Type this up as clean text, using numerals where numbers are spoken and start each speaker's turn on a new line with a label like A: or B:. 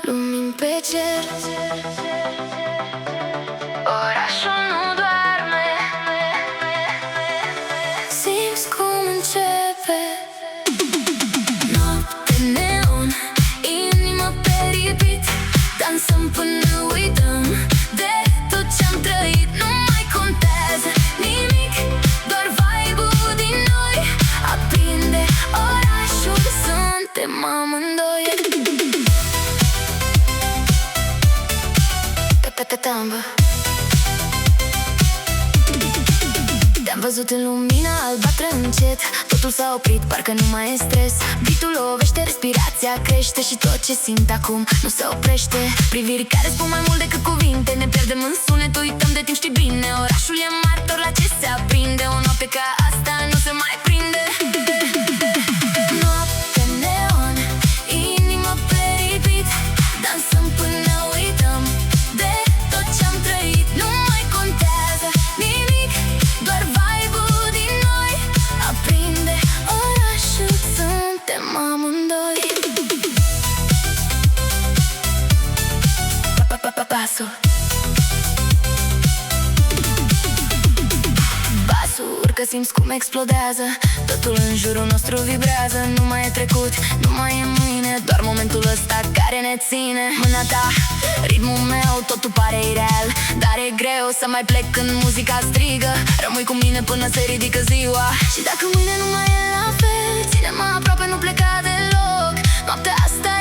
A: lumini pe cer, orașul nu doarme. Simți cum începe noapte neon, inima pe repeat. Dansăm până uităm de tot ce-am trăit. Nu mai contează nimic, doar vibe-ul din noi aprinde orașul. Suntem amândoi. Te-am văzut în lumina albastră încet, totul s-a oprit, parcă nu mai e stres. Beatul lovește, respirația crește și tot ce simt acum nu se oprește. Priviri care spun mai mult decât cuvinte, ne pierdem în sunet, uităm de timp, știi bine. Orașul e martor la ce se aprinde, o noapte ca asta nu se mai prinde. Noapte neon, inima pe repeat. Dansăm până uităm de tot ce-am trăit. Nu mai contează nimic, doar vibe-ul din noi aprinde orașul. Suntem amândoi. Pasul, basul urcă, simți cum explodează. Totul în jurul nostru vibrează. Nu mai e trecut, nu mai e mâine, doar momentul ăsta care ne ține. Mâna ta, ritmul meu, totul pare ireal, dar e greu să mai plec când muzica strigă. Rămâi cu mine până se ridică ziua. Și dacă mâine nu mai e la fel, ține-mă aproape, nu pleca deloc. Noaptea asta